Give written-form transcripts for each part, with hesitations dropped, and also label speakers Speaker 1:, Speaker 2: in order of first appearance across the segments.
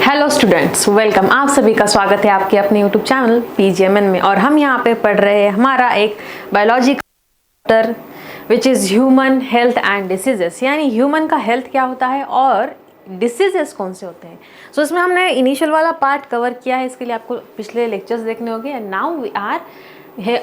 Speaker 1: Hello students, welcome. आप सभी का स्वागत है आपके अपने यूट्यूब चैनल पीजीएमएन में। और हम यहाँ पे पढ़ रहे हैं हमारा एक बायोलॉजी का chapter which is human health and diseases, यानी ह्यूमन का हेल्थ क्या होता है और डिसीजेस कौन से होते हैं। सो इसमें हमने इनिशियल वाला पार्ट कवर किया है, इसके लिए आपको पिछले लेक्चर्स देखने होंगे। एंड नाउ वी आर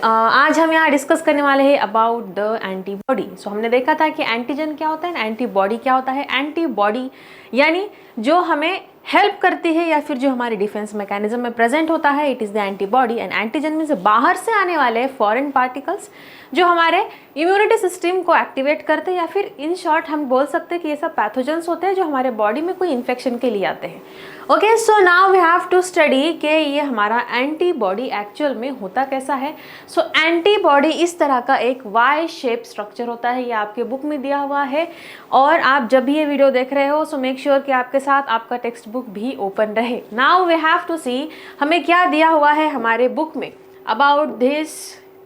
Speaker 1: आज हम यहाँ डिस्कस करने वाले हैं अबाउट द एंटीबॉडी। सो हमने देखा था कि एंटीजन क्या होता है, एंटीबॉडी क्या होता है। एंटीबॉडी यानी जो हमें हेल्प करती है या फिर जो हमारे डिफेंस मैकेनिज्म में प्रेजेंट होता है, it is the antibody. And antigen means बाहर से आने वाले फॉरेन पार्टिकल्स जो हमारे इम्यूनिटी सिस्टम को एक्टिवेट करते हैं, या फिर इन शॉर्ट हम बोल सकते हैं कि ये सब पैथोजेंस होते हैं जो हमारे बॉडी में कोई इन्फेक्शन के लिए आते हैं। Okay, so now we have to study कि ये हमारा एंटीबॉडी एक्चुअल में होता कैसा है। सो एंटीबॉडी इस तरह का एक वाई शेप स्ट्रक्चर होता है, ये आपके बुक में दिया हुआ है। और आप जब भी ये वीडियो देख रहे हो सो मेक श्योर कि आपके साथ आपका टेक्स्ट बुक भी ओपन रहे। नाउ वी हैव टू सी हमें क्या दिया हुआ है हमारे बुक में about this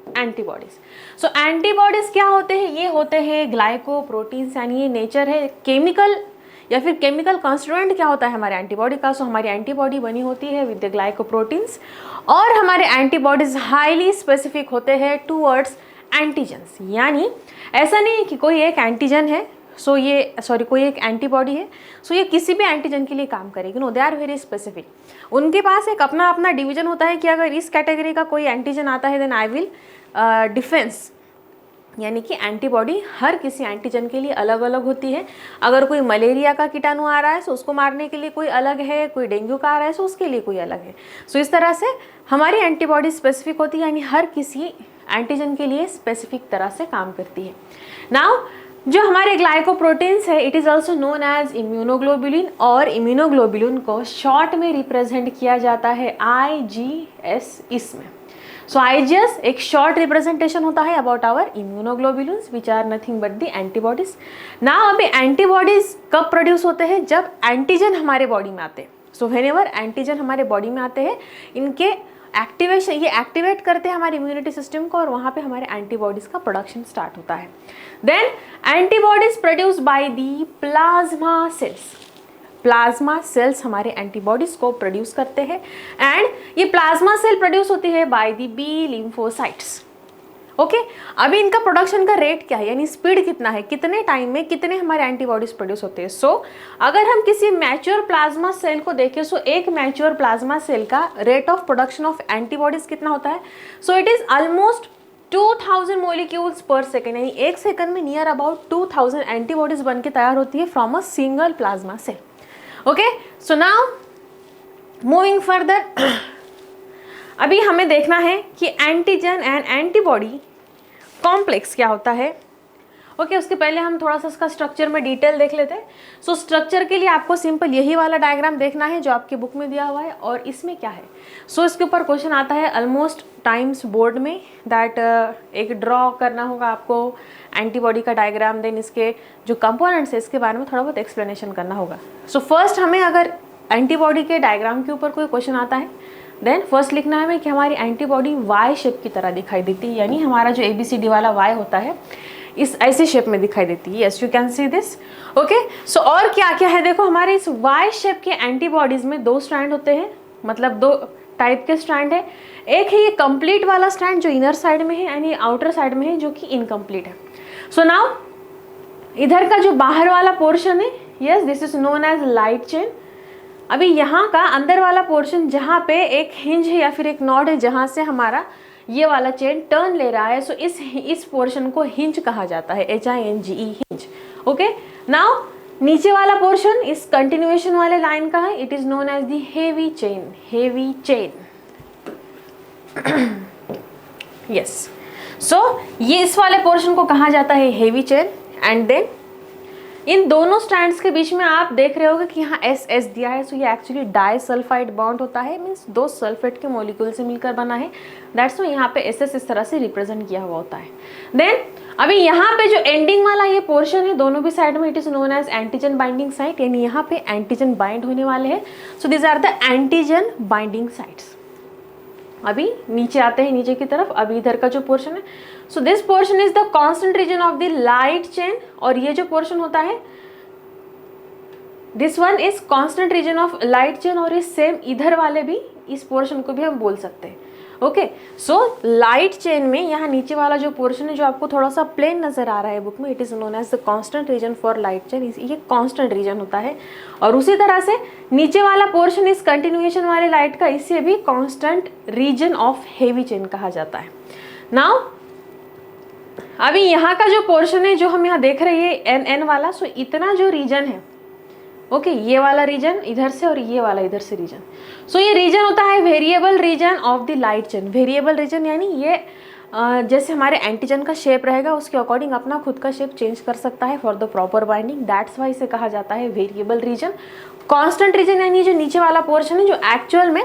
Speaker 1: antibodies. So antibodies क्या होते हैं, ये होते हैं ग्लाइकोप्रोटीन्स, यानी ये नेचर है केमिकल या फिर केमिकल कंस्टिट्यूएंट क्या होता है हमारे एंटीबॉडी का। सो हमारी एंटीबॉडी बनी होती है विद द ग्लाइकोप्रोटीन्स, और हमारे एंटीबॉडीज हाईली स्पेसिफिक होते हैं टूवर्ड्स एंटीजन्स। यानी ऐसा नहीं है कि कोई एक एंटीजन है कोई एक एंटीबॉडी है सो ये किसी भी एंटीजन के लिए काम करेगी। No, they are very specific. उनके पास एक अपना अपना डिवीजन होता है कि अगर इस कैटेगरी का कोई एंटीजन आता है देन आई विल डिफेंस, यानी कि एंटीबॉडी हर किसी एंटीजन के लिए अलग अलग होती है। अगर कोई मलेरिया का कीटाणु आ रहा है तो उसको मारने के लिए कोई अलग है, कोई डेंगू का आ रहा है तो उसके लिए कोई अलग है। सो इस तरह से हमारी एंटीबॉडी स्पेसिफिक होती है, यानी हर किसी एंटीजन के लिए स्पेसिफिक तरह से काम करती है। नाउ जो हमारे ग्लाइकोप्रोटीन्स है, it is also known as immunoglobulin, और इम्यूनोग्लोबुलिन को शॉर्ट में रिप्रेजेंट किया जाता है IgS इसमें। सो IgS एक शॉर्ट रिप्रेजेंटेशन होता है about our immunoglobulins which are nothing but the antibodies. ना अभी एंटीबॉडीज कब प्रोड्यूस होते हैं, जब एंटीजन हमारे बॉडी में आते हैं। सो व्हेनेवर एंटीजन हमारे बॉडी में आते हैं, इनके एक्टिवेशन ये एक्टिवेट करते हैं हमारे इम्यूनिटी सिस्टम को, और वहाँ पे हमारे एंटीबॉडीज का प्रोडक्शन स्टार्ट होता है। Then antibodies produce by the plasma cells. Plasma cells हमारे एंटीबॉडीज को प्रोड्यूस करते हैं, एंड ये प्लाज्मा सेल प्रोड्यूस होती है by the B lymphocytes. Okay, अभी इनका प्रोडक्शन का रेट क्या है, यानी स्पीड कितना है, कितने टाइम में कितने हमारे एंटीबॉडीज प्रोड्यूस होते हैं। सो अगर हम किसी मैच्योर प्लाज्मा सेल को देखें, सो एक मैच्योर प्लाज्मा सेल का rate of production of antibodies कितना होता है। So it is almost 2000 molecules पर सेकेंड, यानी एक सेकंड में नियर अबाउट 2000 एंटीबॉडीज बन के तैयार होती है from a single plasma cell. Okay, so now moving further, अभी हमें देखना है कि एंटीजन एंड एंटीबॉडी कॉम्प्लेक्स क्या होता है। ओके, उसके पहले हम थोड़ा सा इसका स्ट्रक्चर में डिटेल देख लेते हैं। सो स्ट्रक्चर के लिए आपको सिंपल यही वाला डायग्राम देखना है जो आपके बुक में दिया हुआ है, और इसमें क्या है। सो इसके ऊपर क्वेश्चन आता है ऑलमोस्ट टाइम्स बोर्ड में, दैट एक ड्रॉ करना होगा आपको एंटीबॉडी का डायग्राम, देन इसके जो कंपोनेंट्स है इसके बारे में थोड़ा बहुत एक्सप्लेनेशन करना होगा। सो फर्स्ट हमें अगर एंटीबॉडी के डायग्राम के ऊपर कोई क्वेश्चन आता है, देन फर्स्ट लिखना है हमें कि हमारी एंटीबॉडी वाई शेप की तरह दिखाई देती है, यानी हमारा जो ABCD वाला वाई होता है इस ऐसी शेप में दिखाई देती है। Yes, you can see this. Okay, so और क्या क्या है, देखो हमारे इस वाई शेप के एंटीबॉडीज में 2 स्ट्रैंड होते हैं, मतलब 2 टाइप के स्ट्रैंड है। एक है ये कंप्लीट वाला स्ट्रैंड जो इनर साइड में है, एंड ये आउटर साइड में है जो कि इनकम्प्लीट है। सो नाउ इधर का जो बाहर वाला पोर्शन है, yes, this is known as light chain. अभी यहाँ का अंदर वाला पोर्शन जहाँ पे एक हिंज है या फिर एक नॉड है जहाँ से हमारा ये वाला चेन टर्न ले रहा है, सो इस पोर्शन को हिंज कहा जाता है, HINGE, हिंज। ओके, नाउ नीचे वाला पोर्शन इस कंटिन्यूएशन वाले लाइन का है, it is known as the heavy chain, heavy chain. Yes, so ये इस वाले पोर्शन को कहा जाता है हेवी चेन। एंड देन इन दोनों स्ट्रैंड्स के बीच में आप देख रहे होगे कि यहाँ SS दिया है, सो ये एक्चुअली डाइसल्फाइड बॉन्ड होता है, मीन्स 2 सल्फेट के मॉलिक्यूल से मिलकर बना है। दैट्स व्हाई यहाँ पे SS इस तरह से रिप्रेजेंट किया हुआ होता है। देन अभी यहाँ पे जो एंडिंग वाला ये पोर्शन है दोनों भी साइड में, it is known as antigen binding site, यानी यहाँ पे एंटीजन बाइंड होने वाले हैं। So this are the antigen binding sites. अभी नीचे आते हैं, नीचे की तरफ, अभी इधर का जो पोर्शन है, so this portion is the constant reason of the light chain, और ये जो पोर्शन होता है this one is constant region of light chain, और इस सेम इधर वाले भी, इस पोर्शन को भी हम बोल सकते हैं। ओके, सो लाइट चेन में यहाँ नीचे वाला जो पोर्शन है जो आपको थोड़ा सा प्लेन नजर आ रहा है बुक में, it is known as the constant region for light chain, ये कांस्टेंट रीजन होता है। और उसी तरह से नीचे वाला पोर्शन इस कंटिन्यूएशन वाले लाइट का, इसे भी constant region of heavy chain कहा जाता है। नाउ अभी यहाँ का जो पोर्शन है जो हम यहाँ देख रहे हैं एन एन वाला, सो इतना जो रीजन है, ओके, ये वाला रीजन इधर से और ये वाला इधर से रीजन, सो ये रीजन होता है variable region of the light chain. Variable region यानी ये जैसे हमारे एंटीजन का शेप रहेगा उसके अकॉर्डिंग अपना खुद का शेप चेंज कर सकता है for the proper binding, that's why इसे कहा जाता है वेरिएबल रीजन। कांस्टेंट रीजन यानी जो नीचे वाला पोर्शन है जो एक्चुअल में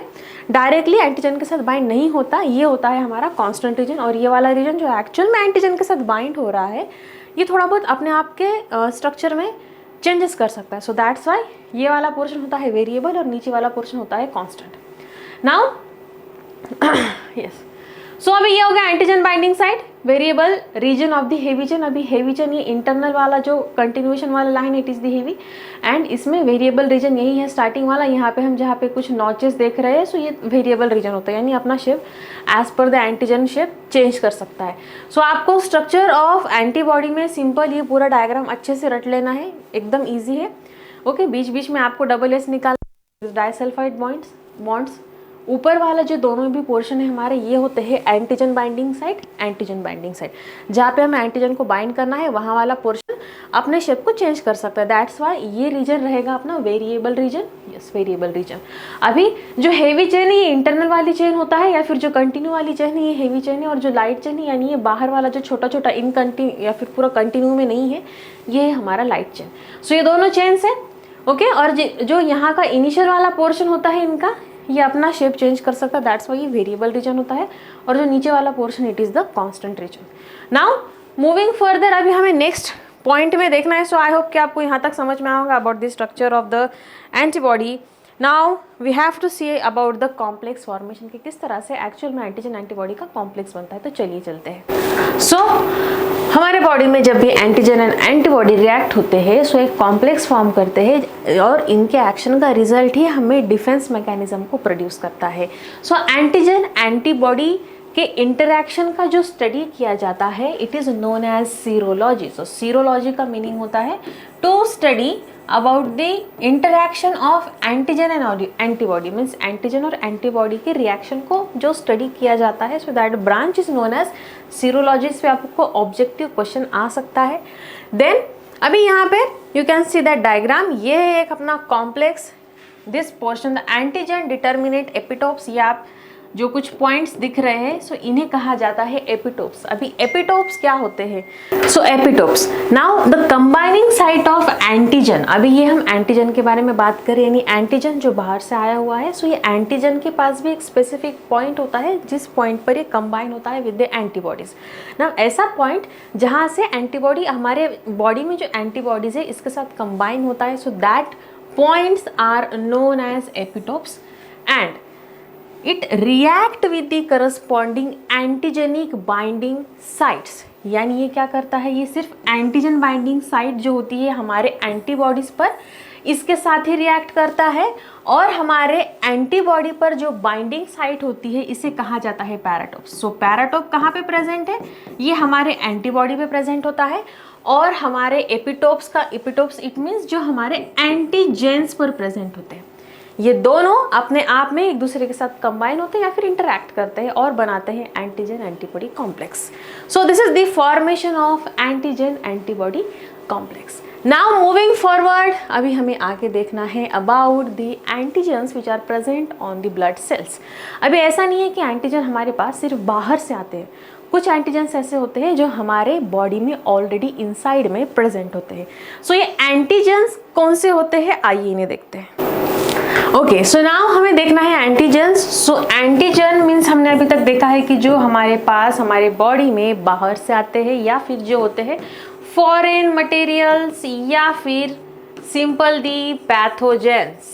Speaker 1: डायरेक्टली एंटीजन के साथ बाइंड नहीं होता, ये होता है हमारा कांस्टेंट रीजन। और ये वाला रीजन जो एक्चुअल में एंटीजन के साथ बाइंड हो रहा है, ये थोड़ा बहुत अपने आप के स्ट्रक्चर में चेंजेस कर सकता है, सो दैट्स वाई ये वाला पोर्शन होता है वेरिएबल और नीचे वाला पोर्शन होता है कांस्टेंट। नाउ यस, सो अभी ये हो गया antigen binding side, variable region of the heavy chain. अभी हेवी चेन ये इंटरनल वाला जो कंटिन्यूएशन वाला line, it is the heavy, and इसमें वेरिएबल रीजन यही है स्टार्टिंग वाला, यहाँ पे हम जहाँ पे कुछ नॉचेस देख रहे हैं, सो ये वेरिएबल रीजन होता है, यानी अपना shape as per the antigen shape change कर सकता है। सो आपको स्ट्रक्चर ऑफ एंटीबॉडी में सिंपल ये पूरा डायग्राम अच्छे से रट लेना है, एकदम ईजी है। ओके, बीच बीच में आपको डबल एस निकालना, डाइसल्फाइड बॉन्ड्स ऊपर वाला जो दोनों भी पोर्शन है हमारे, ये होते हैं antigen binding side, antigen binding side जहाँ पे हमें एंटीजन को बाइंड करना है, वहाँ वाला पोर्शन अपने शेप को चेंज कर सकता है, दैट्स वाई ये रीजन रहेगा अपना variable region. Yes, variable region. अभी जो हेवी चेन है ये इंटरनल वाली चेन होता है, या फिर जो कंटिन्यू वाली चेन है ये हेवी चेन है, और जो लाइट चेन है यानी ये बाहर वाला जो छोटा छोटा इन कंटिन्यू या फिर पूरा कंटिन्यू में नहीं है, ये है हमारा लाइट चेन। सो ये दोनों चेन्स है, ओके। और जो यहाँ का इनिशियल वाला पोर्शन होता है इनका, ये अपना शेप चेंज कर सकता है, दैट्स वाई ये वेरिएबल रीजन होता है, और जो नीचे वाला portion it is the constant reason. Now moving further, अभी हमें नेक्स्ट पॉइंट में देखना है। सो आई होप कि आपको यहाँ तक समझ में आएगा about the structure of the antibody. Now we have to see about the complex formation, कि किस तरह से एक्चुअल में एंटीजन एंटीबॉडी का कॉम्प्लेक्स बनता है। तो चलिए चलते हैं। सो हमारे बॉडी में जब भी एंटीजन एंड एंटीबॉडी रिएक्ट होते हैं, सो एक कॉम्प्लेक्स फॉर्म करते हैं, और इनके एक्शन का रिजल्ट ही हमें डिफेंस मैकेनिज्म को प्रोड्यूस करता है। सो एंटीजन एंटीबॉडी के इंटरैक्शन का जो स्टडी किया जाता है, it is known as serology. So serology का मीनिंग होता है to study about the interaction of antigen and antibody, means antigen और एंटीबॉडी के रिएक्शन को जो स्टडी किया जाता है, so that branch is known as serology. इस पे आपको ऑब्जेक्टिव क्वेश्चन आ सकता है। देन अभी यहाँ पे you can see that diagram, ये है एक अपना complex, this portion the antigen determinate epitopes, ये आप जो कुछ पॉइंट्स दिख रहे हैं, सो इन्हें कहा जाता है एपिटोप्स। अभी एपिटोप्स क्या होते हैं? So epitopes, now the combining site of antigen. अभी ये हम एंटीजन के बारे में बात करें, यानी एंटीजन जो बाहर से आया हुआ है, सो ये एंटीजन के पास भी एक स्पेसिफिक पॉइंट होता है जिस पॉइंट पर ये कंबाइन होता है विद द एंटीबॉडीज। नाउ ऐसा पॉइंट जहाँ से एंटीबॉडी, हमारे बॉडी में जो एंटीबॉडीज है इसके साथ कंबाइन होता है, so that points are known as epitopes, and it react with the corresponding antigenic binding sites. यानी ये क्या करता है, ये सिर्फ एंटीजन बाइंडिंग साइट जो होती है हमारे एंटीबॉडीज पर, इसके साथ ही रिएक्ट करता है, और हमारे एंटीबॉडी पर जो बाइंडिंग साइट होती है इसे कहा जाता है पैराटोप। सो पैराटोप कहाँ पे प्रेजेंट है? ये हमारे एंटीबॉडी पे प्रेजेंट होता है, और हमारे एपिटोप्स का, एपिटोप्स इट मीन्स जो हमारे एंटीजेंस पर प्रेजेंट होते हैं। ये दोनों अपने आप में एक दूसरे के साथ कंबाइन होते हैं या फिर इंटरैक्ट करते हैं और बनाते हैं antigen antibody complex. So this is the formation of antigen antibody complex. Now moving forward, अभी हमें आगे देखना है about the antigens which are present on the blood cells. अभी ऐसा नहीं है कि एंटीजन हमारे पास सिर्फ बाहर से आते हैं, कुछ एंटीजन्स ऐसे होते हैं जो हमारे बॉडी में ऑलरेडी इनसाइड में प्रेजेंट होते हैं। सो ये एंटीजन्स कौन से होते हैं, आइए इन्हें देखते हैं। ओके, सो नाउ हमें देखना है एंटीजन्स। सो एंटीजन मीन्स हमने अभी तक देखा है कि जो हमारे पास हमारे बॉडी में बाहर से आते हैं, या फिर जो होते हैं फॉरेन मटेरियल्स, या फिर सिंपल दी पैथोजेंस।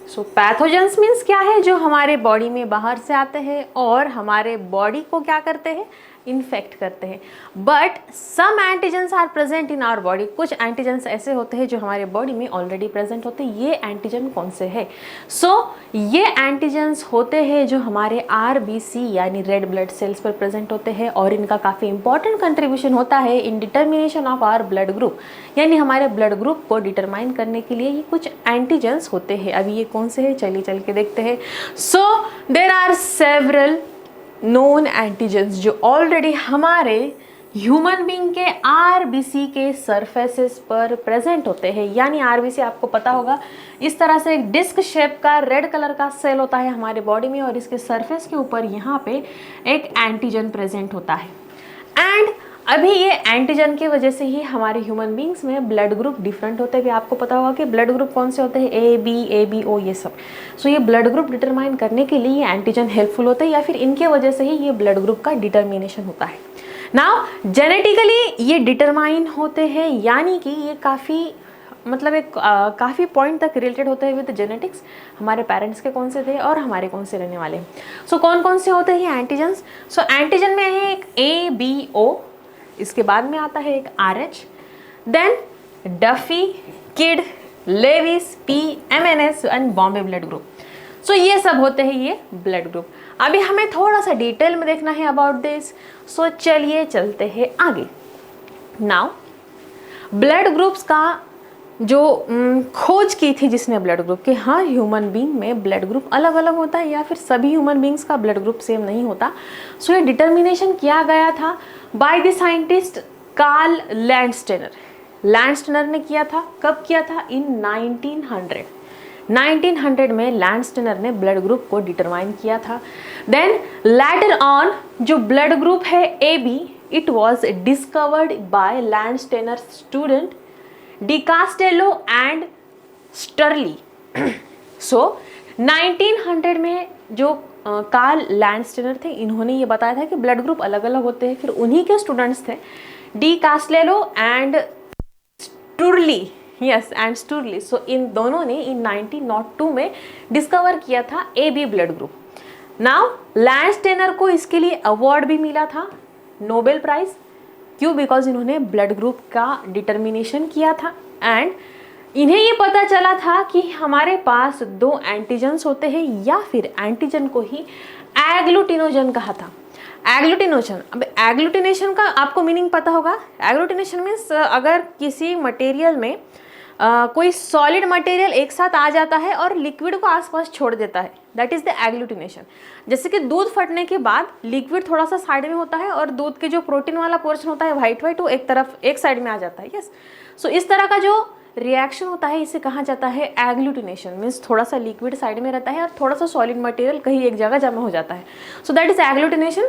Speaker 1: सो पैथोजेंस मीन्स क्या है, जो हमारे बॉडी में बाहर से आते हैं और हमारे बॉडी को क्या करते हैं, इन्फेक्ट करते हैं। But some antigens are present in our body, कुछ एंटीजेंस ऐसे होते हैं जो हमारे बॉडी में ऑलरेडी प्रेजेंट होते हैं। ये एंटीजन कौन से है? ये एंटीजेंस होते हैं जो हमारे आरबीसी यानी रेड ब्लड सेल्स पर प्रेजेंट होते हैं, और इनका काफ़ी इंपॉर्टेंट कंट्रीब्यूशन होता है in determination of our blood group, यानी हमारे ब्लड ग्रुप को डिटरमाइन करने के लिए ये कुछ एंटीजेंस होते हैं। अभी ये कौन से हैं, चलिए चल के देखते हैं। There are several known antigens जो ऑलरेडी हमारे ह्यूमन बीइंग के आरबीसी के सरफेसेस पर प्रेजेंट होते हैं। यानी आरबीसी आपको पता होगा, इस तरह से एक डिस्क शेप का रेड कलर का सेल होता है हमारे बॉडी में, और इसके सरफेस के ऊपर यहाँ पे एक एंटीजन प्रेजेंट होता है। एंड अभी ये एंटीजन की वजह से ही हमारे ह्यूमन बींग्स में ब्लड ग्रुप डिफरेंट होते हैं। भी आपको पता होगा कि ब्लड ग्रुप कौन से होते हैं, ए बी ओ ये सब। ये ब्लड ग्रुप डिटरमाइन करने के लिए ये एंटीजन हेल्पफुल होते हैं, या फिर इनके वजह से ही ये ब्लड ग्रुप का डिटर्मिनेशन होता है। नाउ जेनेटिकली ये डिटरमाइन होते हैं, यानी कि ये काफ़ी मतलब एक काफ़ी पॉइंट तक रिलेटेड होते हैं विद जेनेटिक्स। हमारे पेरेंट्स के कौन से थे और हमारे कौन से रहने वाले हैं। कौन कौन से होते हैं एंटीजन्स? एंटीजन में है एक ए बी ओ, इसके बाद में आता है एक RH, then Duffy, Kidd, Lewis, P, MNS and Bombay blood group. ये सब होते हैं ये ब्लड ग्रुप। अभी हमें थोड़ा सा डिटेल में देखना है अबाउट दिस। चलिए चलते हैं आगे। नाउ ब्लड ग्रुप्स का जो खोज की थी जिसने ब्लड ग्रुप के, हाँ ह्यूमन बीइंग में ब्लड ग्रुप अलग अलग होता है, या फिर सभी ह्यूमन बीइंग्स का ब्लड ग्रुप सेम नहीं होता। ये डिटर्मिनेशन किया गया था by the scientist Karl Landsteiner. Landsteiner ने किया था, कब किया था? इन 1900 में लैंडस्टेनर ने ब्लड ग्रुप को डिटरमाइन किया था। देन लेटर ऑन जो ब्लड ग्रुप है AB, it was discovered by Landsteiner student D Castello and स्टर्ली। 1900 में जो कार्ल लैंडस्टेनर थे, इन्होंने ये बताया था कि ब्लड ग्रुप अलग अलग होते हैं। फिर उन्हीं के स्टूडेंट्स थे de Castello and Sturli, yes and Sturli. इन दोनों ने इन 1902 में डिस्कवर किया था AB blood group. Now Landsteiner को इसके लिए अवार्ड भी मिला था, नोबेल प्राइज। क्यों? बिकॉज इन्होंने ब्लड ग्रुप का डिटर्मिनेशन किया था, एंड इन्हें ये पता चला था कि हमारे पास दो एंटीजन्स होते हैं, या फिर एंटीजन को ही एग्लूटिनोजन कहा था। एग्लूटिनोजन, अब एग्लूटिनेशन का आपको मीनिंग पता होगा। एग्लूटिनेशन मीन्स अगर किसी मटेरियल में कोई सॉलिड मटेरियल एक साथ आ जाता है और लिक्विड को आसपास छोड़ देता है, दैट इज द एग्लूटिनेशन। जैसे कि दूध फटने के बाद लिक्विड थोड़ा सा साइड में होता है, और दूध के जो प्रोटीन वाला पोर्शन होता है व्हाइट वो एक तरफ एक साइड में आ जाता है। यस, इस तरह का जो रिएक्शन होता है इसे कहा जाता है एग्लूटिनेशन। मीन्स थोड़ा सा लिक्विड साइड में रहता है और थोड़ा सा सॉलिड मटेरियल कहीं एक जगह जमा हो जाता है। That is agglutination.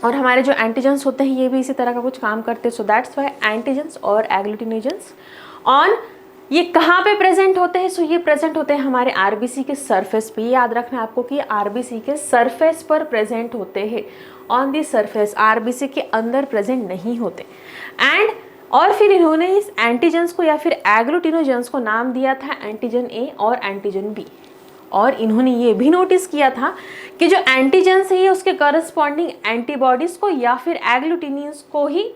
Speaker 1: और हमारे जो एंटीजन्स होते हैं ये भी इसी तरह का कुछ काम करते हैं। दैट्स वाई एंटीजन्स और एग्लूटिनेजन्स ऑन ये कहाँ पे प्रेजेंट होते हैं? ये प्रेजेंट होते हैं हमारे आरबीसी के सरफेस पे। याद रखना है आपको कि आरबीसी के सरफेस पर प्रेजेंट होते हैं, ऑन दी सरफेस, आरबीसी के अंदर प्रेजेंट नहीं होते। एंड और फिर इन्होंने इस एंटीजन्स को या फिर एग्लूटिनोजन्स को नाम दिया था एंटीजन ए और एंटीजन बी। और इन्होंने ये भी नोटिस किया था कि जो एंटीजन्स है उसके करस्पॉन्डिंग एंटीबॉडीज को या फिर एग्लूटिनियंस को ही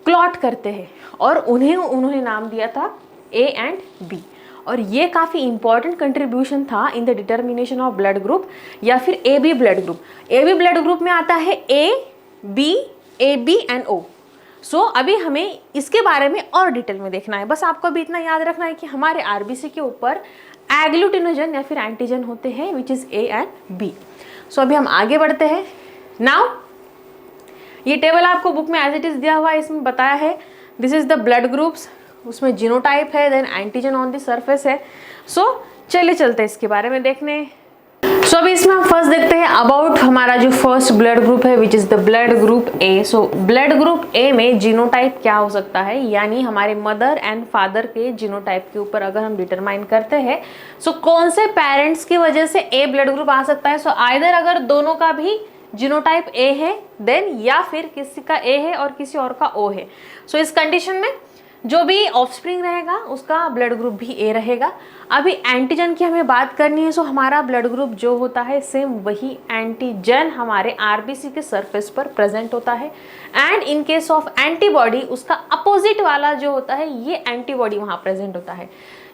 Speaker 1: क्लॉट करते हैं, और उन्होंने नाम दिया था ए एंड बी। और ये काफ़ी इंपॉर्टेंट कंट्रीब्यूशन था in the determination of blood group या फिर A B blood group. A B blood group में आता है ए बी एंड ओ। अभी हमें इसके बारे में और डिटेल में देखना है। बस आपको अभी इतना याद रखना है कि हमारे आरबीसी के ऊपर एग्लूटिनोजन या फिर एंटीजन होते हैं which is A and B. अभी हम आगे बढ़ते हैं। नाउ ये टेबल आपको बुक में एज इट इज़ दिया हुआ है, इसमें बताया है this is the blood groups, उसमें जीनोटाइप है, then antigen on the surface है। चलिए चलते हैं इसके बारे में देखने। अभी इसमें हम फर्स्ट देखते हैं अबाउट हमारा जो फर्स्ट ब्लड ग्रुप है which is the blood group A. Blood group ए में जीनोटाइप क्या हो सकता है, यानी हमारे मदर एंड फादर के जीनोटाइप के ऊपर अगर हम डिटरमाइन करते हैं कौन से पेरेंट्स की वजह से ए ब्लड ग्रुप आ सकता है। आइदर अगर दोनों का भी जीनोटाइप ए है देन, या फिर किसी का ए है और किसी और का ओ है। इस कंडीशन में जो भी ऑफस्प्रिंग रहेगा उसका ब्लड ग्रुप भी ए रहेगा। अभी एंटीजन की हमें बात करनी है, सो हमारा ब्लड ग्रुप जो होता है सेम वही एंटीजन हमारे आरबीसी के सरफेस पर प्रेजेंट होता है। And in case of antibody उसका अपोजिट वाला जो होता है ये एंटीबॉडी वहाँ प्रेजेंट होता है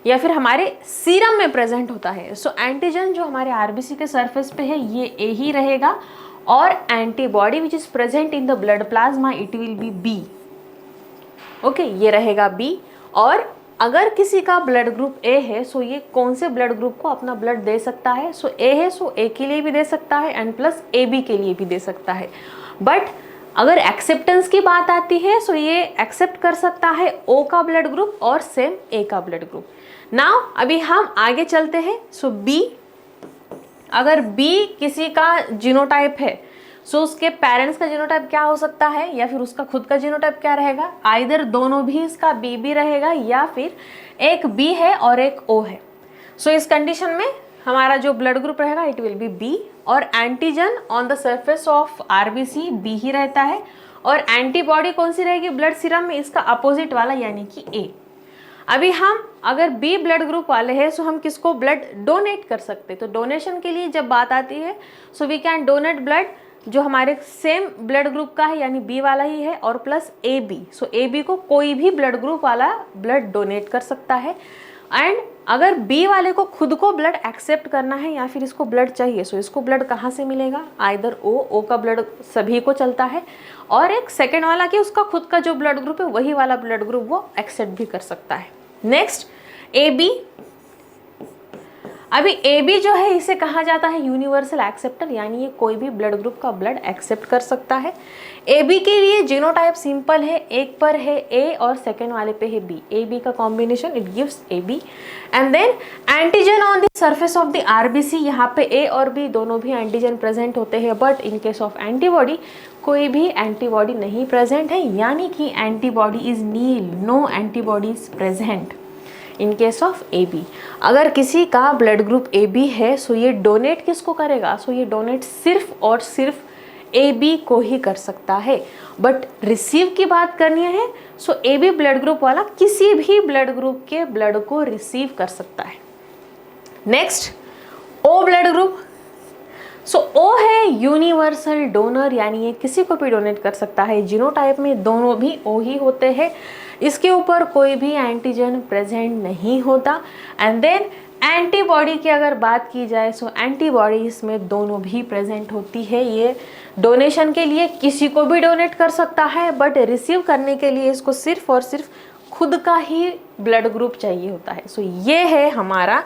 Speaker 1: या फिर हमारे सीरम में प्रेजेंट होता है। सो एंटीजन जो हमारे आरबीसी के सरफेस पे है ये ए ही रहेगा और antibody which is present in the blood plasma it will be B. Okay, ये रहेगा बी। और अगर किसी का ब्लड ग्रुप ए है सो ये कौन से ब्लड ग्रुप को अपना ब्लड दे सकता है, सो ए है सो ए के लिए भी दे सकता है एंड प्लस ए बी के लिए भी दे सकता है। बट अगर एक्सेप्टेंस की बात आती है सो ये एक्सेप्ट कर सकता है ओ का ब्लड ग्रुप और सेम ए का ब्लड ग्रुप। नाउ अभी हम आगे चलते हैं। सो बी, अगर बी किसी का जीनोटाइप है सो उसके पेरेंट्स का जीनोटाइप क्या हो सकता है या फिर उसका खुद का जीनोटाइप क्या रहेगा, आइदर दोनों भी इसका बी भी रहेगा या फिर एक बी है और एक ओ है। सो इस कंडीशन में हमारा जो ब्लड ग्रुप रहेगा it will be B B antigen on the surface of RBC B ही रहता है और एंटीबॉडी कौन सी रहेगी ब्लड सीरम में, इसका अपोजिट वाला यानी कि ए। अभी हम अगर बी ब्लड ग्रुप वाले हैं सो हम किसको ब्लड डोनेट कर सकते हैं, तो डोनेशन के लिए जब बात आती है so we can donate blood जो हमारे सेम ब्लड ग्रुप का है यानी बी वाला ही है और plus A B. So A B को कोई भी ब्लड ग्रुप वाला ब्लड डोनेट कर सकता है। एंड अगर बी वाले को खुद को ब्लड एक्सेप्ट करना है या फिर इसको ब्लड चाहिए सो इसको ब्लड कहाँ से मिलेगा, आइदर ओ का ब्लड सभी को चलता है और एक सेकेंड वाला कि उसका खुद का जो ब्लड ग्रुप है वही वाला ब्लड ग्रुप वो एक्सेप्ट भी कर सकता है। Next A B. अभी ए बी जो है इसे कहा जाता है यूनिवर्सल एक्सेप्टर यानी ये कोई भी ब्लड ग्रुप का ब्लड एक्सेप्ट कर सकता है। ए बी के लिए जीनोटाइप सिंपल है, एक पर है ए और सेकेंड वाले पे है बी, ए बी का combination it gives A B. And then antigen on the surface of the RBC, यहाँ पे ए और बी दोनों भी एंटीजन प्रेजेंट होते हैं but in case of antibody कोई भी एंटीबॉडी नहीं प्रेजेंट है यानी कि antibody is nil, no antibody is present in case of A B. अगर किसी का ब्लड ग्रुप ए बी है सो ये डोनेट किसको करेगा, सो ये डोनेट सिर्फ और सिर्फ ए बी को ही कर सकता है। बट रिसीव की बात करनी है so A B blood group वाला किसी भी ब्लड ग्रुप के ब्लड को रिसीव कर सकता है। Next O blood group. So O है यूनिवर्सल डोनर यानी ये किसी को भी डोनेट कर सकता है, जीनोटाइप में दोनों भी ओ ही होते हैं, इसके ऊपर कोई भी एंटीजन प्रेजेंट नहीं होता। एंड देन एंटीबॉडी की अगर बात की जाए सो एंटीबॉडी इसमें दोनों भी प्रेजेंट होती है। ये डोनेशन के लिए किसी को भी डोनेट कर सकता है बट रिसीव करने के लिए इसको सिर्फ और सिर्फ खुद का ही ब्लड ग्रुप चाहिए होता है। सो ये है हमारा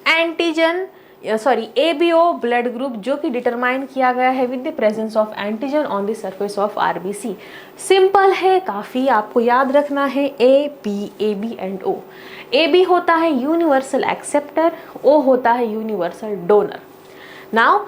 Speaker 1: एंटीजन ABO ब्लड ग्रुप जो कि डिटरमाइन किया गया है with the presence of antigen on the surface of RBC. Simple है काफ़ी, आपको याद रखना है AB एंड O। AB होता है यूनिवर्सल एक्सेप्टर, O होता है यूनिवर्सल डोनर। नाउ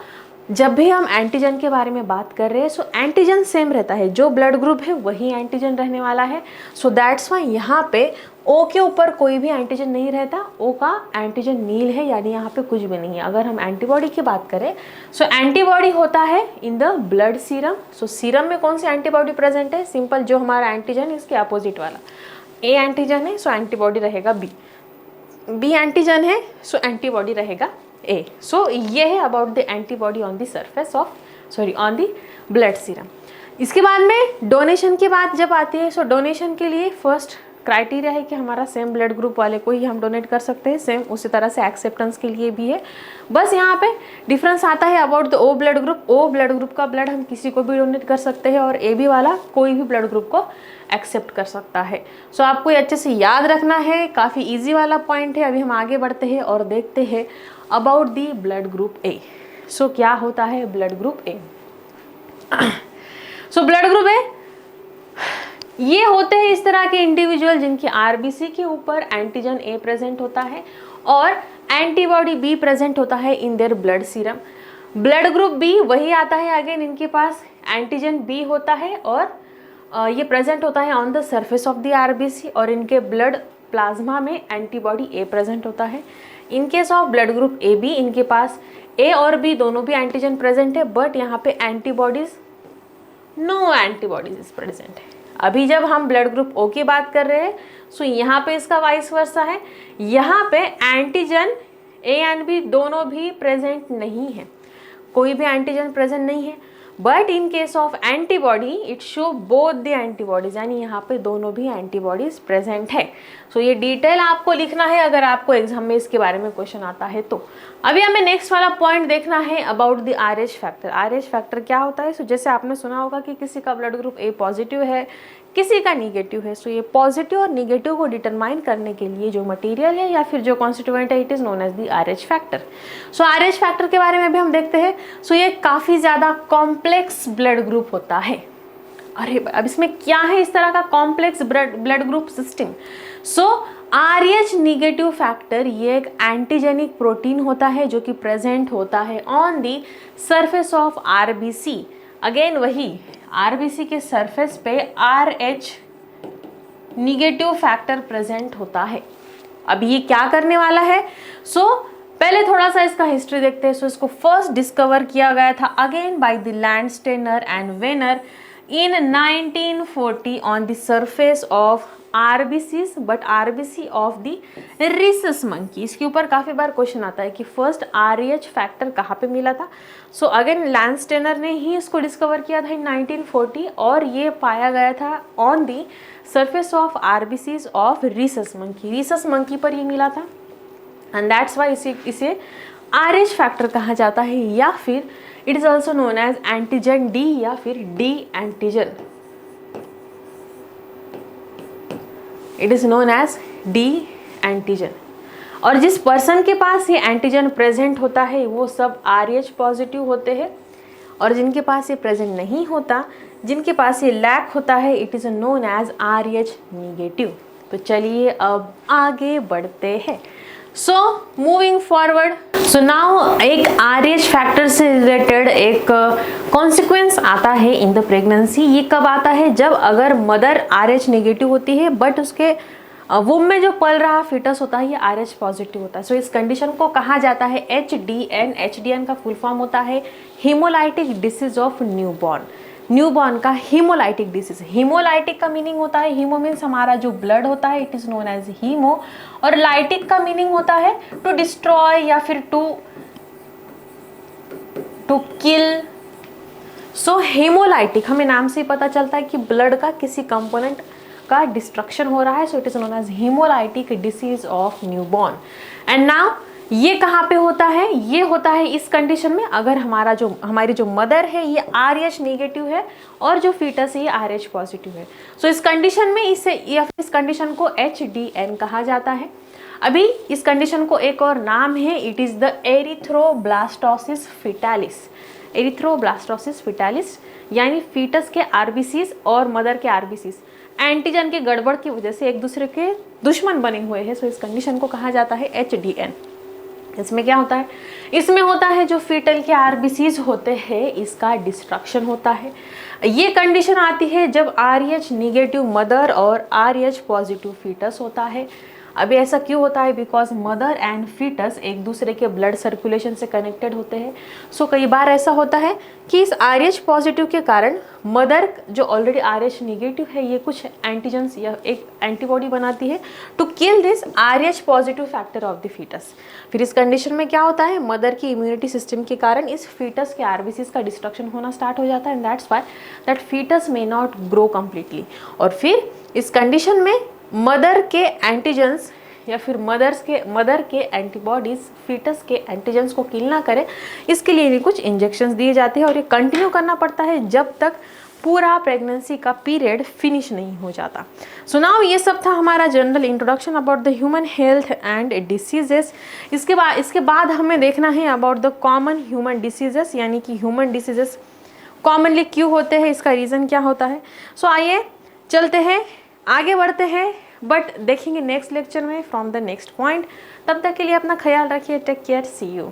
Speaker 1: जब भी हम एंटीजन के बारे में बात कर रहे हैं सो एंटीजन सेम रहता है, जो ब्लड ग्रुप है वही एंटीजन रहने वाला है। सो दैट्स वाई यहाँ पे O के ऊपर कोई भी एंटीजन नहीं रहता, O का एंटीजन नील है यानी यहाँ पे कुछ भी नहीं है। अगर हम एंटीबॉडी की बात करें सो एंटीबॉडी होता है इन the blood serum. So serum में कौन सी एंटीबॉडी प्रेजेंट है, सिंपल जो हमारा एंटीजन है इसके अपोजिट वाला। A एंटीजन है सो एंटीबॉडी रहेगा B एंटीजन है सो एंटीबॉडी रहेगा A। सो ये है about the antibody on the surface of on the blood serum. इसके बाद में डोनेशन की बात जब आती है सो डोनेशन के लिए फर्स्ट क्राइटेरिया है कि हमारा सेम ब्लड ग्रुप वाले को ही हम डोनेट कर सकते हैं, सेम उसी तरह से एक्सेप्टेंस के लिए भी है। बस यहाँ पे डिफरेंस आता है about the O blood group. O blood group का ब्लड हम किसी को भी डोनेट कर सकते हैं और AB वाला कोई भी ब्लड ग्रुप को एक्सेप्ट कर सकता है। सो आपको ये अच्छे से याद रखना है, काफ़ी ईजी वाला पॉइंट है। अभी हम आगे बढ़ते हैं और देखते हैं about the blood group A। सो क्या होता है blood group A? So blood group A ये होते हैं इस तरह के इंडिविजुअल जिनकी आरबीसी के ऊपर एंटीजन A प्रेजेंट होता है और एंटीबॉडी B प्रेजेंट होता है in their blood serum. Blood group B वही आता है अगेन, इनके पास एंटीजन B होता है और ये प्रेजेंट होता है on the surface of the RBC और इनके ब्लड प्लाज्मा में एंटीबॉडी A प्रेजेंट होता है। इन case of blood group AB इनके पास A और B दोनों भी एंटीजन प्रेजेंट है बट यहाँ पे antibodies no antibodies is present है। अभी जब हम ब्लड ग्रुप ओ की बात कर रहे हैं, सो यहाँ पे इसका वाइस वर्सा है, यहाँ पे एंटीजन ए एंड बी दोनों भी प्रेजेंट नहीं है, कोई भी एंटीजन प्रेजेंट नहीं है। But in case of antibody it show both the antibodies, यानी यहाँ पे दोनों भी एंटीबॉडीज प्रेजेंट है। सो ये डिटेल आपको लिखना है अगर आपको एग्जाम में इसके बारे में क्वेश्चन आता है तो। अभी हमें नेक्स्ट वाला पॉइंट देखना है about the RH factor. RH factor क्या होता है? सो जैसे आपने सुना होगा कि किसी का ब्लड ग्रुप ए पॉजिटिव है, किसी का निगेटिव है, सो ये पॉजिटिव और निगेटिव को डिटरमाइन करने के लिए जो मटेरियल है या फिर जो कॉन्स्टिट्यूएंट है, it is known as the RH factor. So RH factor के बारे में भी हम देखते हैं। सो ये काफ़ी ज़्यादा कॉम्प्लेक्स ब्लड ग्रुप होता है। अरे अब इसमें क्या है इस तरह का कॉम्प्लेक्स ब्लड ग्रुप सिस्टम? सो RH निगेटिव फैक्टर ये एक एंटीजेनिक प्रोटीन होता है जो कि प्रेजेंट होता है on the surface of RBC। Again वही RBC के सरफेस पे RH निगेटिव फैक्टर प्रेजेंट होता है। अब ये क्या करने वाला है? सो पहले थोड़ा सा इसका हिस्ट्री देखते हैं। सो इसको फर्स्ट डिस्कवर किया गया था again by the Landsteiner and Vanern in 1940 on the surface of RBCs, but RBC of the rhesus monkey। इसके ऊपर काफ़ी बार क्वेश्चन आता है कि फर्स्ट RH फैक्टर कहाँ पे मिला था। सो अगेन लैंडस्टेनर ने ही इसको डिस्कवर किया था इन 1940 और ये पाया गया था on the surface of RBCs of rhesus monkey। rhesus monkey पर ये मिला था एंड दैट्स वाई इसे RH फैक्टर कहा जाता है, या फिर it is also known as antigen D या फिर D antigen. It is known as D antigen. और जिस पर्सन के पास ये एंटीजन प्रेजेंट होता है वो सब RH पॉजिटिव होते हैं, और जिनके पास ये प्रेजेंट नहीं होता, जिनके पास ये लैक होता है, it is known as RH negative. तो चलिए अब आगे बढ़ते हैं। So moving forward, so now एक RH फैक्टर से रिलेटेड एक कॉन्सिक्वेंस आता है इन द प्रेगनेंसी। ये कब आता है? जब अगर मदर RH नेगेटिव होती है बट उसके वुम में जो पल रहा फीटस होता है ये RH पॉजिटिव होता है। सो इस कंडीशन को कहा जाता है HDN। HDN का फुल फॉर्म होता है hemolytic disease of newborn. Newborn का हीमोलाइटिक डिसीज। हीमोलाइटिक का मीनिंग होता है, हीमो मीन्स हमारा जो ब्लड होता है, it is known as hemo, और लाइटिक का मीनिंग होता है टू डिस्ट्रॉय या फिर टू किल। सो हीमोलाइटिक हमें नाम से ही पता चलता है कि ब्लड का किसी कंपोनेंट का डिस्ट्रक्शन हो रहा है। So it is known as hemolytic disease of newborn. And now ये कहाँ पे होता है? ये होता है इस कंडीशन में अगर हमारी जो मदर है ये RH नेगेटिव है और जो फीटस है ये RH पॉजिटिव है। सो इस कंडीशन में इस कंडीशन को HDN कहा जाता है। अभी इस कंडीशन को एक और नाम है, it is the erythroblastosis fetalis. Erythroblastosis fetalis यानी फीटस के RBCs और मदर के RBCs एंटीजन के गड़बड़ की वजह से एक दूसरे के दुश्मन बने हुए हैं। सो इस कंडीशन को कहा जाता है HDN। इसमें क्या होता है? इसमें होता है जो फीटल के RBCs होते हैं इसका डिस्ट्रक्शन होता है। ये कंडीशन आती है जब RH निगेटिव मदर और RH पॉजिटिव फीटस होता है। अभी ऐसा क्यों होता है? बिकॉज मदर एंड फीटस एक दूसरे के ब्लड सर्कुलेशन से कनेक्टेड होते हैं। सो कई बार ऐसा होता है कि इस RH पॉजिटिव के कारण मदर जो ऑलरेडी RH निगेटिव है ये कुछ एंटीजन्स या एक एंटीबॉडी बनाती है to kill this RH positive factor of the fetus. फिर इस कंडीशन में क्या होता है? मदर की इम्यूनिटी सिस्टम के कारण इस फीटस के RBCs का डिस्ट्रक्शन होना स्टार्ट हो जाता है and that's why that fetus may not grow completely. और फिर इस कंडीशन में मदर के एंटीजन्स या फिर मदर के एंटीबॉडीज फीटस के एंटीजन्स को किल ना करें, इसके लिए भी कुछ इंजेक्शंस दिए जाते हैं और ये कंटिन्यू करना पड़ता है जब तक पूरा प्रेगनेंसी का पीरियड फिनिश नहीं हो जाता। सो नाउ ये सब था हमारा general introduction about the human health and diseases. इसके बाद हमें देखना है about the common human diseases, यानी कि ह्यूमन डिसीजेस कॉमनली क्यों होते हैं, इसका रीज़न क्या होता है। सो आइए चलते हैं, आगे बढ़ते हैं, बट देखेंगे नेक्स्ट लेक्चर में फ्रॉम द नेक्स्ट पॉइंट। तब तक के लिए अपना ख्याल रखिए। Take care, see you.